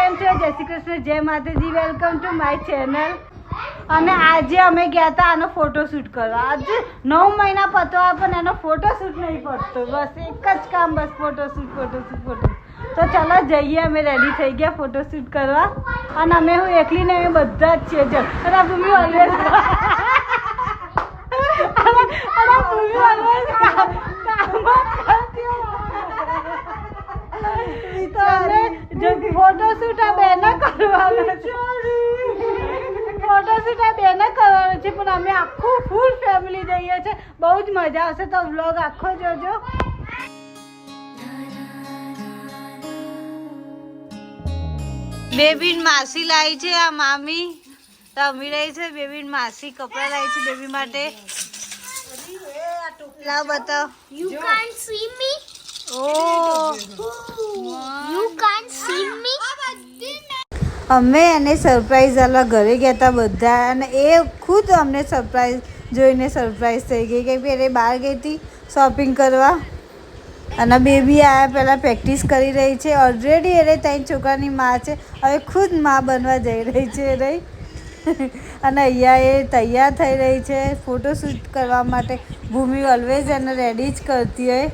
કેમ છો? જય શ્રી કૃષ્ણ, જય માતાજી, વેલકમ ટુ માય ચેનલ. અને આજે અમે ગયા હતા આનો ફોટોશૂટ કરવા. આજે 9 મહિના પતવા પણ એનો ફોટોશૂટ નહીં પડતો. બસ એક જ કામ, બસ ફોટોશૂટ. તો ચાલો જઈએ, અમે રેડી થઈ ગયા ફોટોશૂટ કરવા. અને અમે હું એકલી ને અમે બધા જ છીએ. જો અને ભૂમિ ઓલવેઝ ફોટોશૂટ આ બેને કરવાનો છે પણ અમે આખું ફૂલ ફેમિલી જઈએ છીએ. બહુ જ મજા આવશે, તો વ્લોગ આખો જોજો. બેબી માસી લાવી છે, આ મામી રમી રહી છે. બેબી માસી કપડા લાવી છે બેબી માટે. લાવ બતાવ. You can't see me. Oh, You can't see me. અમે એને સરપ્રાઈઝ આલવા ઘરે ગયા હતા બધા, અને એ ખુદ અમને સરપ્રાઈઝ જોઈને સરપ્રાઈઝ થઈ ગઈ કેમ કે એને બહાર ગઈ હતી શોપિંગ કરવા. અને બેબી આયા પહેલાં પ્રેક્ટિસ કરી રહી છે. ઓલરેડી એને 3 છોકરાની મા છે, હવે ખુદ મા બનવા જઈ રહી છે રહી. અને અહીંયા એ તૈયાર થઈ રહી છે ફોટોશૂટ કરવા માટે. ભૂમિ ઓલવેઝ એને રેડી જ કરતી હોય.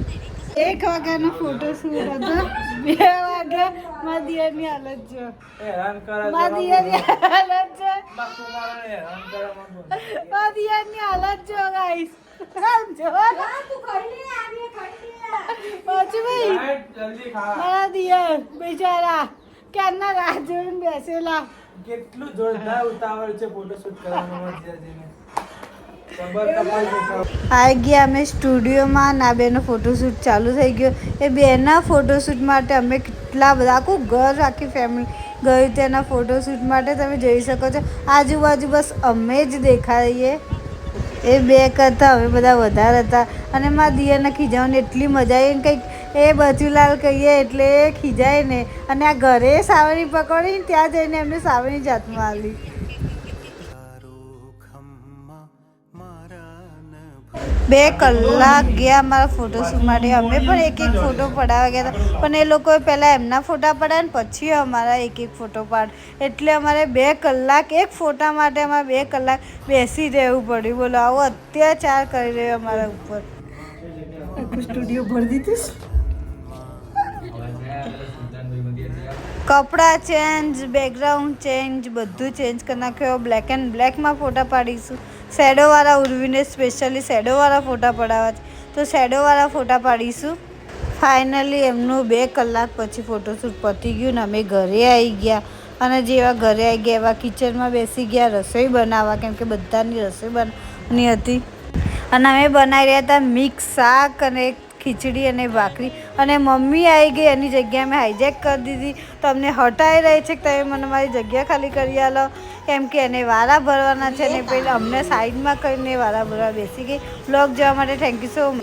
1 વાગ્યાનો ફોટોશૂટ હતો, 2 વાગ્યા મારા દિયરની હાલત જો. મારા દિયરની હાલત જો, મારા દિયરની હાલત જો ગાઈસ. મારા દિયર બિચારા ક્યારના રાહ જોઈને બેસેલા. કેટલું જોરદાર ઉતાવળ છે ફોટોશૂટ કરવાનો. આવી ગયા અમે સ્ટુડિયોમાં. ના બેનો ફોટોશૂટ ચાલુ થઈ ગયો. એ બેના ફોટોશૂટ માટે અમે કેટલા બધા, આખું ઘર આખી ફેમિલી ગયું તેના ફોટોશૂટ માટે. તમે જોઈ શકો છો આજુબાજુ બસ અમે જ દેખાઈએ. એ બે કરતાં અમે બધા વધારે હતા. અને મારા દિયરને ખીજાવવાની એટલી મજા આવી ને, કંઈક એ બચુલાલ કહીએ એટલે એ ખીજાય ને. અને આ ઘરે સાવણી પકડી, ત્યાં જઈને એમને સાવણી જાતમાં આવી. 2 કલાક ગયા અમારા ફોટોશૂટ માટે. અમે પણ એક ફોટો પડાવવા ગયા હતા, પણ એ લોકોએ પહેલાં એમના ફોટા પડાવ્યા ને પછી અમારા એક ફોટો પાડ. એટલે અમારે 2 કલાક એક ફોટા માટે અમારે 2 કલાક બેસી રહેવું પડ્યું. બોલો, આવો અત્યાચાર કરી રહ્યો અમારા ઉપર. સ્ટુડિયો ભરી દીધું. કપડાં ચેન્જ, બેકગ્રાઉન્ડ ચેન્જ, બધું ચેન્જ કરી નાખ્યો. બ્લેક એન્ડ બ્લેકમાં ફોટા પાડીશું. શેડોવાળા ઉર્વીને સ્પેશિયલી શેડોવાળા ફોટા પડાવવા છે, તો શેડોવાળા ફોટા પાડીશું. ફાઇનલી એમનું 2 કલાક પછી ફોટોશૂટ પતી ગયું ને અમે ઘરે આવી ગયા. અને જેવા ઘરે આવી ગયા એવા કિચનમાં બેસી ગયા રસોઈ બનાવવા, કેમ કે બધાની રસોઈ બનાવવાની હતી. અને અમે બનાવી રહ્યા હતા મિક્સ શાક અને ખીચડી અને ભાખરી. અને મમ્મી આવી ગઈ, એની જગ્યાએ મેં હાઈજેક કરી દીધી. તો અમને હટાવી રહી છે કે તમે મને મારી જગ્યા ખાલી કરી આલો, કેમ કે એને વારા ભરવાના છે. ને પહેલાં અમને સાઈડમાં કરીને વારા ભરવા બેસી ગઈ. બ્લોગ જોવા માટે થેન્ક યુ સો મચ.